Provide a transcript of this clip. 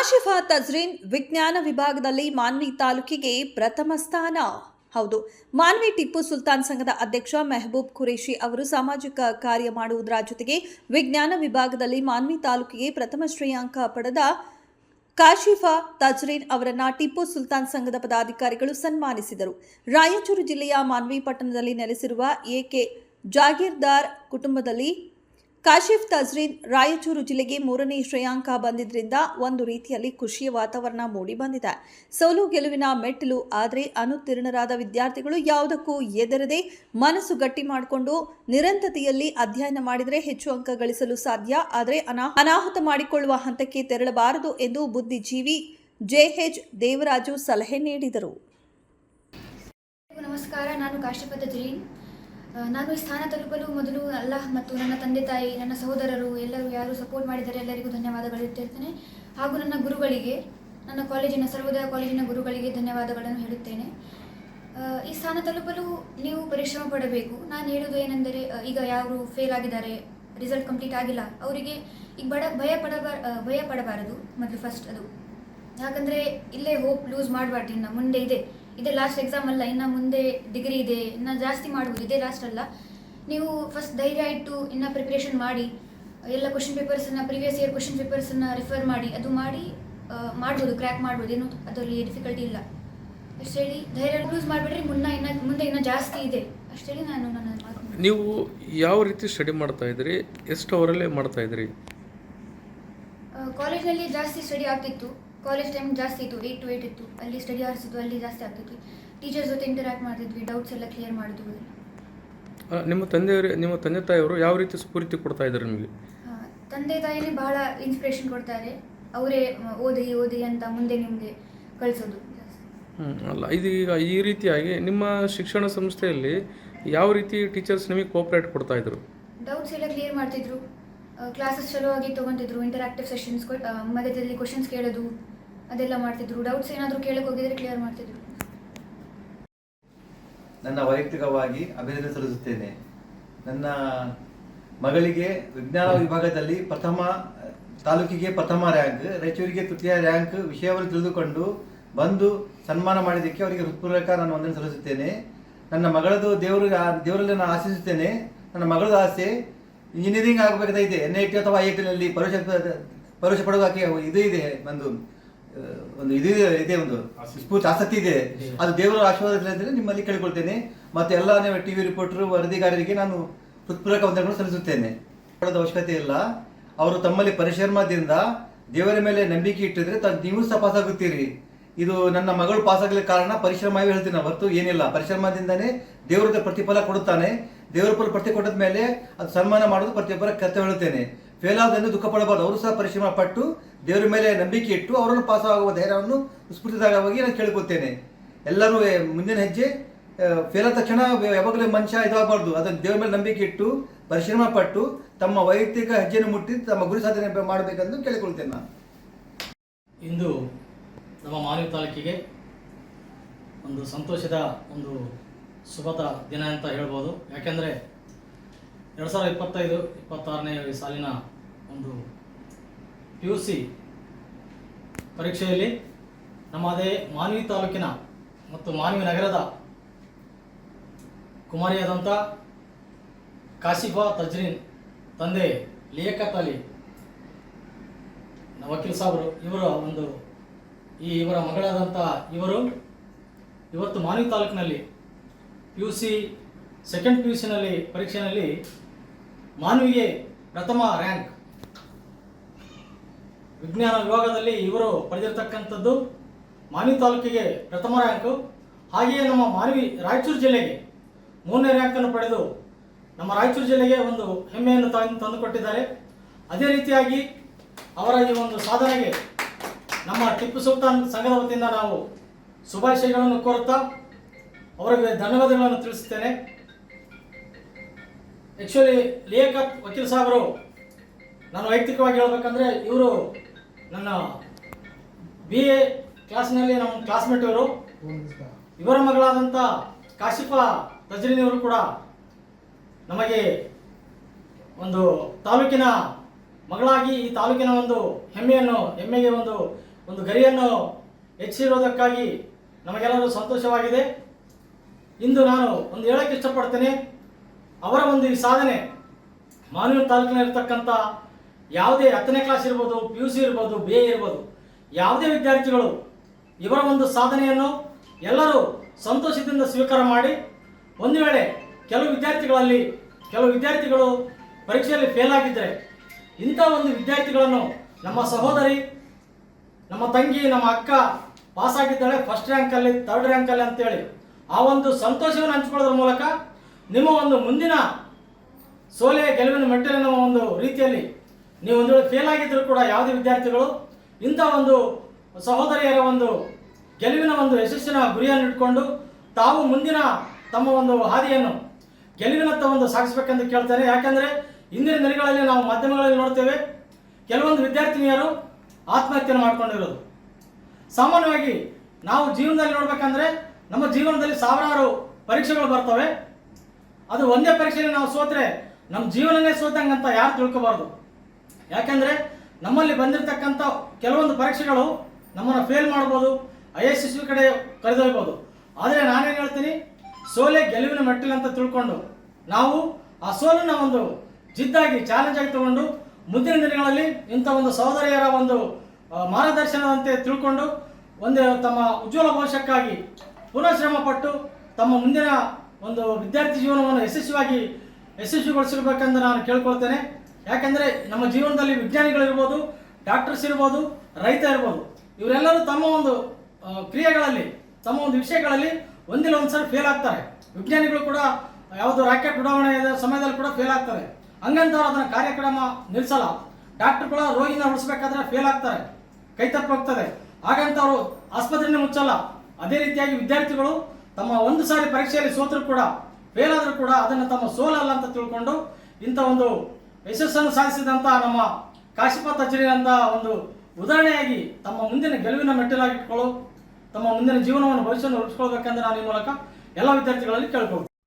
ಕಾಶಿಫಾ ತಜ್ರೀನ್ ವಿಜ್ಞಾನ ವಿಭಾಗದಲ್ಲಿ ಮಾನ್ವಿ ತಾಲೂಕಿಗೆ ಪ್ರಥಮ ಸ್ಥಾನ. ಹೌದು, ಮಾನ್ವಿ ಟಿಪ್ಪು ಸುಲ್ತಾನ್ ಸಂಘದ ಅಧ್ಯಕ್ಷ ಮೆಹಬೂಬ್ ಖುರೇಶಿ ಅವರು ಸಾಮಾಜಿಕ ಕಾರ್ಯ ಮಾಡುವುದರ ಜೊತೆಗೆ ವಿಜ್ಞಾನ ವಿಭಾಗದಲ್ಲಿ ಮಾನ್ವಿ ತಾಲೂಕಿಗೆ ಪ್ರಥಮ ಶ್ರೇಯಾಂಕ ಪಡೆದ ಕಾಶಿಫಾ ತಜ್ರೀನ್ ಅವರನ್ನ ಟಿಪ್ಪು ಸುಲ್ತಾನ್ ಸಂಘದ ಪದಾಧಿಕಾರಿಗಳು ಸನ್ಮಾನಿಸಿದರು. ರಾಯಚೂರು ಜಿಲ್ಲೆಯ ಮಾನ್ವಿ ಪಟ್ಟಣದಲ್ಲಿ ನೆಲೆಸಿರುವ ಎಕೆ ಜಾಗೀರ್ದಾರ್ ಕುಟುಂಬದಲ್ಲಿ ಕಾಶಿಫ್ ತಜ್ರೀನ್ ರಾಯಚೂರು ಜಿಲ್ಲೆಗೆ 3ನೇ ಶ್ರೇಯಾಂಕ ಬಂದಿದ್ದರಿಂದ ಒಂದು ರೀತಿಯಲ್ಲಿ ಖುಷಿಯ ವಾತಾವರಣ ಮೂಡಿ ಬಂದಿದೆ. ಸೋಲು ಗೆಲುವಿನ ಮೆಟ್ಟಿಲು, ಆದರೆ ಅನುತ್ತೀರ್ಣರಾದ ವಿದ್ಯಾರ್ಥಿಗಳು ಯಾವುದಕ್ಕೂ ಎದರದೆ ಮನಸ್ಸು ಗಟ್ಟಿ ಮಾಡಿಕೊಂಡು ನಿರಂತರತೆಯಲ್ಲಿ ಅಧ್ಯಯನ ಮಾಡಿದರೆ ಹೆಚ್ಚು ಅಂಕ ಗಳಿಸಲು ಸಾಧ್ಯ. ಆದರೆ ಅನಾಹುತ ಮಾಡಿಕೊಳ್ಳುವ ಹಂತಕ್ಕೆ ತೆರಳಬಾರದು ಎಂದು ಬುದ್ಧಿಜೀವಿ ಜೆಎಚ್ ದೇವರಾಜು ಸಲಹೆ ನೀಡಿದರು. ನಮಸ್ಕಾರ, ನಾನು ಕಾಶಿಫಾ ತಜ್ರೀನ್. ನಾನು ಈ ಸ್ಥಾನ ತಲುಪಲು ಮೊದಲು ಅಲ್ಲಾಹ್ ಮತ್ತು ನನ್ನ ತಂದೆ ತಾಯಿ, ನನ್ನ ಸಹೋದರರು ಎಲ್ಲರೂ ಯಾರು ಸಪೋರ್ಟ್ ಮಾಡಿದ್ದಾರೆ ಎಲ್ಲರಿಗೂ ಧನ್ಯವಾದಗಳು ಹೇಳುತ್ತೇನೆ. ಹಾಗೂ ನನ್ನ ಗುರುಗಳಿಗೆ, ನನ್ನ ಸರ್ವೋದಯ ಕಾಲೇಜಿನ ಗುರುಗಳಿಗೆ ಧನ್ಯವಾದಗಳನ್ನು ಹೇಳುತ್ತೇನೆ. ಈ ಸ್ಥಾನ ತಲುಪಲು ನೀವು ಪರಿಶ್ರಮ ಪಡಬೇಕು. ನಾನು ಹೇಳೋದು ಏನೆಂದರೆ, ಈಗ ಯಾರು ಫೇಲ್ ಆಗಿದ್ದಾರೆ, ರಿಸಲ್ಟ್ ಕಂಪ್ಲೀಟ್ ಆಗಿಲ್ಲ, ಅವರಿಗೆ ಈಗ ಭಯ ಪಡಬಾರದು. ಮೊದಲು ಫಸ್ಟ್ ಅದು, ಯಾಕಂದರೆ ಇಲ್ಲೇ ಹೋಪ್ ಲೂಸ್ ಮಾಡಬಾರ್ದು. ಇನ್ನು ಮುಂದೆ ಇದೇ ಲಾಸ್ಟ್ ಎಕ್ಸಾಮ್ ಅಲ್ಲ, ಇನ್ನು ಮುಂದೆ ಡಿಗ್ರಿ ಇದೆ, ಇನ್ನು ಜಾಸ್ತಿ ಮಾಡ್ಬೋದು, ಇದೇ ಲಾಸ್ಟ್ ಅಲ್ಲ. ನೀವು ಫಸ್ಟ್ ಧೈರ್ಯ ಇಟ್ಟು ಇನ್ನು ಪ್ರಿಪ್ರೇಷನ್ ಮಾಡಿ, ಎಲ್ಲ ಪ್ರೀವಿಯಸ್ ಇಯರ್ ಕ್ವಶನ್ ಪೇಪರ್ಸನ್ನು ರಿಫರ್ ಮಾಡಿ, ಅದು ಮಾಡ್ಬೋದು, ಕ್ರ್ಯಾಕ್ ಮಾಡ್ಬೋದು, ಏನು ಅದರಲ್ಲಿ ಡಿಫಿಕಲ್ಟಿ ಇಲ್ಲ. ಅಷ್ಟು ಹೇಳಿ ಧೈರ್ಯ ಲೂಸ್ ಮಾಡಿಬಿಡ್ರಿ, ಮುಂದೆ ಇನ್ನೂ ಜಾಸ್ತಿ ಇದೆ ಅಷ್ಟು ಹೇಳಿ ನಾನು ನನ್ನ ಮಾತು. ನೀವು ಯಾವ ರೀತಿ ಸ್ಟಡಿ ಮಾಡ್ತಾ ಇದ್ರಿ, ಎಷ್ಟು ಅವರಲ್ಲೇ ಮಾಡ್ತಾ ಇದ್ರಿ? ಕಾಲೇಜ್ನಲ್ಲಿ ಜಾಸ್ತಿ ಸ್ಟಡಿ ಆಗ್ತಿತ್ತು, ಕಾಲೇಜ್ ಟೈಮ್ ಜಾಸ್ತಿ ಇತ್ತು, 8 to 8 ಇತ್ತು, ಅಲ್ಲಿ ಸ್ಟಡಿ ಅವರ್ಸ್ ಇತ್ತು, ಅಲ್ಲಿ ಜಾಸ್ತಿ ಆಗ್ತಿತ್ತು. ಟೀಚರ್ಸ್ ಜೊತೆ ಇಂಟರಾಕ್ಟ್ ಮಾಡ್ತಿದ್ವಿ, ಡೌಟ್ಸ್ ಎಲ್ಲ ಕ್ಲಿಯರ್ ಮಾಡಿದ್ವಿ. ನಿಮ್ಮ ತಂದೆ ತಾಯಿಯವರು ಯಾವ ರೀತಿ ಸ್ಫೂರ್ತಿ ಕೊಡ್ತಾ ಇದ್ದಾರೆ ನಿಮಗೆ? ತಂದೆ ತಾಯಿನೇ ಬಹಳ ಇನ್ಸ್ಪಿರೇಷನ್ ಕೊಡ್ತಾರೆ, ಅವರೇ ಓದಿ ಅಂತ ಮುಂದೆ ನಿಮಗೆ ಕಳಿಸೋದು. ಅಲ್ಲ, ಇದೀಗ ಈ ರೀತಿಯಾಗಿ ನಿಮ್ಮ ಶಿಕ್ಷಣ ಸಂಸ್ಥೆಯಲ್ಲಿ ಯಾವ ರೀತಿ ಟೀಚರ್ಸ್ ನಿಮಗೆ ಕೋಆಪರೇಟ್ ಕೊಡ್ತಾ ಇದ್ರು? ಡೌಟ್ಸ್ ಎಲ್ಲ ಕ್ಲಿಯರ್ ಮಾಡ್ತಿದ್ರು, ಕ್ಲಾಸಸ್ ಚಲೋ ಆಗಿ ತೊಗೊತಿದ್ರು, ಇಂಟರಾಕ್ಟಿವ್ ಸೆಷನ್ಸ್, ಮಧ್ಯದಲ್ಲಿ ಕ್ವಶನ್ಸ್ ಕೇಳೋದು ಅದೆಲ್ಲ ಮಾಡ್ತಿದ್ರು. ಡೌಟ್ಸ್ ಏನಾದರೂ ಕೇಳಕ್ಕೆ ಹೋಗಿದ್ರೆ ಕ್ಲಿಯರ್ ಮಾಡ್ತಿದ್ರು. ನನ್ನ ವೈಯಕ್ತಿಕವಾಗಿ ಅಭಿನಂದನೆ ಸಲ್ಲಿಸುತ್ತೇನೆ. ನನ್ನ ಮಗಳಿಗೆ ವಿಜ್ಞಾನ ವಿಭಾಗದಲ್ಲಿ ತಾಲೂಕಿಗೆ ಪ್ರಥಮ ರ್ಯಾಂಕ್, ರಾಯಚೂರಿಗೆ ತೃತೀಯ ರ್ಯಾಂಕ್ ವಿಷಯವನ್ನು ತಿಳಿದುಕೊಂಡು ಬಂದು ಸನ್ಮಾನ ಮಾಡಿದ್ದಕ್ಕೆ ಅವರಿಗೆ ಹೃತ್ಪೂರ್ವಕ ನಾನು ವಂದನೆ ಸಲ್ಲಿಸುತ್ತೇನೆ. ನನ್ನ ಮಗಳದು ದೇವರಲ್ಲಿ ನಾನು ಆಶಿಸುತ್ತೇನೆ. ನನ್ನ ಮಗಳದು ಆಸೆ ಇಂಜಿನಿಯರಿಂಗ್ ಆಗಬೇಕಾಗಿದೆ, NIT ಅಥವಾ IIT ಪರೀಕ್ಷೆ ಪಡುವಾಕೆ ಇದು ಇದೆ, ಒಂದು ಸ್ಫೂರ್ತಿ ಆಸಕ್ತಿ ಇದೆ. ಅದು ದೇವರ ಆಶೀರ್ವಾದ ನಿಮ್ಮಲ್ಲಿ ಕೇಳಿಕೊಳ್ತೇನೆ. ಮತ್ತು ಎಲ್ಲ TV ರಿಪೋರ್ಟರ್ ವರದಿಗಾರರಿಗೆ ನಾನು ಹೃತ್ಪೂರ್ವಕ ವಂದನೆಗಳನ್ನು ಸಲ್ಲಿಸುತ್ತೇನೆ. ಅವಶ್ಯಕತೆ ಇಲ್ಲ, ಅವರು ತಮ್ಮಲ್ಲಿ ಪರಿಶ್ರಮದಿಂದ ದೇವರ ಮೇಲೆ ನಂಬಿಕೆ ಇಟ್ಟಿದ್ರೆ ನೀವು ಸಹ ಪಾಸಾಗುತ್ತೀರಿ. ಇದು ನನ್ನ ಮಗಳು ಪಾಸಾಗಲಿಕ್ಕೆ ಕಾರಣ ಪರಿಶ್ರಮವೇ ಹೇಳ್ತೀನಿ, ಹೊರತು ಏನಿಲ್ಲ. ಪರಿಶ್ರಮದಿಂದನೇ ದೇವರ ಪ್ರತಿಫಲ ಕೊಡುತ್ತಾನೆ. ದೇವರ ಪ್ರತಿ ಕೊಟ್ಟದ ಮೇಲೆ ಅದು ಸನ್ಮಾನ ಮಾಡೋದು ಪ್ರತಿಯೊಬ್ಬರ ಕರ್ತವ್ಯ ಹೇಳುತ್ತೇನೆ. ಫೇಲ್ ಆದನ್ನು ದುಃಖ ಪಡಬಾರ್ದು. ಅವರು ಸಹ ಪರಿಶ್ರಮ ಪಟ್ಟು ದೇವರ ಮೇಲೆ ನಂಬಿಕೆ ಇಟ್ಟು ಅವರನ್ನು ಪಾಸಾಗುವ ಧೈರ್ಯವನ್ನು ಸ್ಫೂರ್ತಿದಾಯಕವಾಗಿ ನಾನು ಕೇಳ್ಕೊಳ್ತೇನೆ. ಎಲ್ಲರೂ ಮುಂದಿನ ಹೆಜ್ಜೆ ಫೇಲ್ ಆದ ತಕ್ಷಣ ಯಾವಾಗಲೂ ಮನುಷ್ಯ ಇದಾಗಬಾರ್ದು. ಅದನ್ನು ದೇವರ ಮೇಲೆ ನಂಬಿಕೆ ಇಟ್ಟು ಪರಿಶ್ರಮ ಪಟ್ಟು ತಮ್ಮ ವೈಯಕ್ತಿಕ ಹೆಜ್ಜೆಯನ್ನು ಮುಟ್ಟಿ ತಮ್ಮ ಗುರಿ ಸಾಧನೆ ಮಾಡಬೇಕೆಂದು ಕೇಳಿಕೊಳ್ತೇನೆ ನಾನು. ಇಂದು ನಮ್ಮ ಮಾನ್ವಿ ತಾಲೂಕಿಗೆ ಒಂದು ಸಂತೋಷದ ಒಂದು ಶುಭದ ದಿನ ಅಂತ ಹೇಳ್ಬೋದು. ಯಾಕೆಂದರೆ 2025-26ನೇ ಸಾಲಿನ ಒಂದು PUC ಪರೀಕ್ಷೆಯಲ್ಲಿ ನಮ್ಮದೇ ಮಾನ್ವಿ ತಾಲೂಕಿನ ಮತ್ತು ಮಾನ್ವಿ ನಗರದ ಕುಮಾರಿಯಾದಂಥ ಕಾಶಿಫಾ ತಜ್ರೀನ್ ತಂದೆ ಲಿಯಾಕತ್ ಅಲಿ ವಕೀಲ್ ಸಾಬ್ರು ಇವರ ಮಗಳಾದಂಥ ಇವರು ಇವತ್ತು ಮಾನ್ವಿ ತಾಲೂಕಿನಲ್ಲಿ PUC ಸೆಕೆಂಡ್ PUCನಲ್ಲಿ ಪರೀಕ್ಷೆಯಲ್ಲಿ ಮಾನ್ವಿಗೆ ಪ್ರಥಮ ರ್ಯಾಂಕ್ ವಿಜ್ಞಾನ ವಿಭಾಗದಲ್ಲಿ ಇವರು ಪಡೆದಿರತಕ್ಕಂಥದ್ದು ಮಾನ್ವಿ ತಾಲೂಕಿಗೆ ಪ್ರಥಮ ರ್ಯಾಂಕು. ಹಾಗೆಯೇ ನಮ್ಮ ರಾಯಚೂರು ಜಿಲ್ಲೆಗೆ 3ನೇ ರ್ಯಾಂಕನ್ನು ಪಡೆದು ನಮ್ಮ ರಾಯಚೂರು ಜಿಲ್ಲೆಗೆ ಒಂದು ಹೆಮ್ಮೆಯನ್ನು ತಂದುಕೊಟ್ಟಿದ್ದಾರೆ. ಅದೇ ರೀತಿಯಾಗಿ ಅವರ ಈ ಒಂದು ಸಾಧನೆಗೆ ನಮ್ಮ ಟಿಪ್ಪು ಸುಲ್ತಾನ್ ಸಂಘದ ವತಿಯಿಂದ ನಾವು ಶುಭಾಶಯಗಳನ್ನು ಕೋರುತ್ತಾ ಅವರಿಗೆ ಧನ್ಯವಾದಗಳನ್ನು ತಿಳಿಸುತ್ತೇನೆ. ಆ್ಯಕ್ಚುಲಿ ಲಿಯಾಕತ್ ವಕೀಲ್ ಸಾಹೇಬರು ನಾನು ವೈಯಕ್ತಿಕವಾಗಿ ಹೇಳಬೇಕಂದ್ರೆ, ಇವರು ನನ್ನ BA ಕ್ಲಾಸ್ನಲ್ಲಿ ನಮ್ಮ ಕ್ಲಾಸ್ಮೇಟ್ ಇವರು. ಇವರ ಮಗಳಾದಂಥ ಕಾಶಿಫಾ ತಜ್ರೀನ್ ಇವರು ಕೂಡ ನಮಗೆ ಒಂದು ತಾಲೂಕಿನ ಮಗಳಾಗಿ ಈ ತಾಲೂಕಿನ ಒಂದು ಹೆಮ್ಮೆಗೆ ಒಂದು ಒಂದು ಗರಿಯನ್ನು ಹೆಚ್ಚಿರೋದಕ್ಕಾಗಿ ನಮಗೆಲ್ಲರೂ ಸಂತೋಷವಾಗಿದೆ. ಇಂದು ನಾನು ಒಂದು ಹೇಳಕ್ಕೆ ಇಷ್ಟಪಡ್ತೇನೆ, ಅವರ ಒಂದು ಈ ಸಾಧನೆ ಮಾನವಿ ತಾಲೂಕಿನಲ್ಲಿರ್ತಕ್ಕಂಥ ಯಾವುದೇ 10ನೇ ಕ್ಲಾಸ್ ಇರ್ಬೋದು, PUC ಇರ್ಬೋದು, BA ಇರ್ಬೋದು, ಯಾವುದೇ ವಿದ್ಯಾರ್ಥಿಗಳು ಇವರ ಒಂದು ಸಾಧನೆಯನ್ನು ಎಲ್ಲರೂ ಸಂತೋಷದಿಂದ ಸ್ವೀಕಾರ ಮಾಡಿ, ಒಂದು ವೇಳೆ ಕೆಲವು ವಿದ್ಯಾರ್ಥಿಗಳು ಪರೀಕ್ಷೆಯಲ್ಲಿ ಫೇಲ್ ಆಗಿದ್ದರೆ ಇಂಥ ಒಂದು ವಿದ್ಯಾರ್ಥಿಗಳನ್ನು ನಮ್ಮ ಸಹೋದರಿ, ನಮ್ಮ ತಂಗಿ, ನಮ್ಮ ಅಕ್ಕ ಪಾಸ್ ಆಗಿದ್ದಾಳೆ ಫಸ್ಟ್ ರ್ಯಾಂಕಲ್ಲಿ, 3rd ರ್ಯಾಂಕಲ್ಲಿ ಅಂತೇಳಿ ಆ ಒಂದು ಸಂತೋಷವನ್ನು ಹಂಚಿಕೊಳ್ಳೋದ್ರ ಮೂಲಕ ನಿಮ್ಮ ಒಂದು ಮುಂದಿನ ಸೋಲೆ ಗೆಲುವಿನ ಮೆಟ್ಟಿಲಿನ ಒಂದು ರೀತಿಯಲ್ಲಿ ನೀವು ಒಂದು ವೇಳೆ ಫೇಲ್ ಆಗಿದ್ದರೂ ಕೂಡ ಯಾವುದೇ ವಿದ್ಯಾರ್ಥಿಗಳು ಇಂಥ ಒಂದು ಸಹೋದರಿಯರ ಒಂದು ಗೆಲುವಿನ ಒಂದು ಯಶಸ್ಸಿನ ಗುರಿಯನ್ನು ಇಟ್ಕೊಂಡು ತಾವು ಮುಂದಿನ ತಮ್ಮ ಒಂದು ಹಾದಿಯನ್ನು ಗೆಲುವಿನತ್ತ ಒಂದು ಸಾಗಿಸಬೇಕೆಂದು ಕೇಳ್ತೇನೆ. ಯಾಕೆಂದರೆ ಇಂದಿನ ದಿನಗಳಲ್ಲಿ ನಾವು ಮಾಧ್ಯಮಗಳಲ್ಲಿ ನೋಡ್ತೇವೆ, ಕೆಲವೊಂದು ವಿದ್ಯಾರ್ಥಿನಿಯರು ಆತ್ಮಹತ್ಯೆಯನ್ನು ಮಾಡ್ಕೊಂಡಿರೋದು. ಸಾಮಾನ್ಯವಾಗಿ ನಾವು ಜೀವನದಲ್ಲಿ ನೋಡ್ಬೇಕಂದ್ರೆ ನಮ್ಮ ಜೀವನದಲ್ಲಿ ಸಾವಿರಾರು ಪರೀಕ್ಷೆಗಳು ಬರ್ತವೆ. ಅದು ಒಂದೇ ಪರೀಕ್ಷೆಯಲ್ಲಿ ನಾವು ಸೋತ್ರೆ ನಮ್ಮ ಜೀವನನೇ ಸೋತಂಗಂತ ಯಾರು ತಿಳ್ಕೊಬಾರ್ದು. ಯಾಕೆಂದರೆ ನಮ್ಮಲ್ಲಿ ಬಂದಿರತಕ್ಕಂಥ ಕೆಲವೊಂದು ಪರೀಕ್ಷೆಗಳು ನಮ್ಮನ್ನು ಫೇಲ್ ಮಾಡ್ಬೋದು, ಯಶಸ್ವಿ ಕಡೆ ಕರೆದೊಯ್ಬೋದು. ಆದರೆ ನಾನೇನು ಹೇಳ್ತೀನಿ, ಸೋಲೆ ಗೆಲುವಿನ ಮೆಟ್ಟಿಲು ಅಂತ ತಿಳ್ಕೊಂಡು ನಾವು ಆ ಸೋಲನ್ನು ಒಂದು ಜಿದ್ದಾಗಿ ಚಾಲೆಂಜ್ ಆಗಿ ತಗೊಂಡು ಮುಂದಿನ ದಿನಗಳಲ್ಲಿ ಇಂಥ ಒಂದು ಸಹೋದರಿಯರ ಒಂದು ಮಾರ್ಗದರ್ಶನದಂತೆ ತಿಳ್ಕೊಂಡು ಒಂದು ತಮ್ಮ ಉಜ್ವಲ ಭವಿಷ್ಯಕ್ಕಾಗಿ ಪುನಃ ಶ್ರಮಪಟ್ಟು ತಮ್ಮ ಮುಂದಿನ ಒಂದು ವಿದ್ಯಾರ್ಥಿ ಜೀವನವನ್ನು ಯಶಸ್ವಿಗೊಳಿಸಿರ್ಬೇಕೆಂದು ನಾನು ಕೇಳ್ಕೊಳ್ತೇನೆ. ಯಾಕೆಂದರೆ ನಮ್ಮ ಜೀವನದಲ್ಲಿ ವಿಜ್ಞಾನಿಗಳಿರ್ಬೋದು, ಡಾಕ್ಟರ್ಸ್ ಇರ್ಬೋದು, ರೈತ ಇರ್ಬೋದು, ಇವರೆಲ್ಲರೂ ತಮ್ಮ ಒಂದು ಕ್ರಿಯೆಗಳಲ್ಲಿ, ತಮ್ಮ ಒಂದು ವಿಷಯಗಳಲ್ಲಿ ಒಂದಿಲ್ಲ ಒಂದು ಸರಿ ಫೇಲ್ ಆಗ್ತಾರೆ. ವಿಜ್ಞಾನಿಗಳು ಕೂಡ ಯಾವುದು ರಾಕೆಟ್ ಉಡಾವಣೆ ಸಮಯದಲ್ಲಿ ಕೂಡ ಫೇಲ್ ಆಗ್ತಾರೆ. ಹಂಗಂತವ್ರು ಅದನ್ನು ಕಾರ್ಯಕ್ರಮ ನಿಲ್ಲಿಸಲ್ಲ. ಡಾಕ್ಟರ್ ಕೂಡ ರೋಗಿನ ಉಳಿಸ್ಬೇಕಾದ್ರೆ ಫೇಲ್ ಆಗ್ತಾರೆ, ಕೈ ತಪ್ಪೋಗ್ತದೆ, ಹಾಗಂತವ್ರು ಆಸ್ಪತ್ರೆನೇ ಮುಚ್ಚಲ್ಲ. ಅದೇ ರೀತಿಯಾಗಿ ವಿದ್ಯಾರ್ಥಿಗಳು ತಮ್ಮ ಒಂದು ಸಾರಿ ಪರೀಕ್ಷೆಯಲ್ಲಿ ಸೋತರೂ ಕೂಡ, ಫೇಲ್ ಆದರೂ ಕೂಡ ಅದನ್ನು ತಮ್ಮ ಸೋಲಲ್ಲ ಅಂತ ತಿಳ್ಕೊಂಡು ಇಂಥ ಒಂದು ಯಶಸ್ಸನ್ನು ಸಾಧಿಸಿದಂಥ ನಮ್ಮ ಕಾಶಿಪಾತ್ ಅಜ್ರಿ ಅಂತ ಒಂದು ಉದಾಹರಣೆಯಾಗಿ ತಮ್ಮ ಮುಂದಿನ ಗೆಲುವಿನ ಮೆಟ್ಟಿಲಾಗಿಟ್ಕೊಳ್ಳೋ, ತಮ್ಮ ಮುಂದಿನ ಜೀವನವನ್ನು ಭವಿಷ್ಯವನ್ನು ರೂಪಿಸ್ಕೊಳ್ಬೇಕೆಂದು ನಾನು ಈ ಮೂಲಕ ಎಲ್ಲ ವಿದ್ಯಾರ್ಥಿಗಳಲ್ಲಿ ಕೇಳ್ಕೊಳ್ತೀನಿ.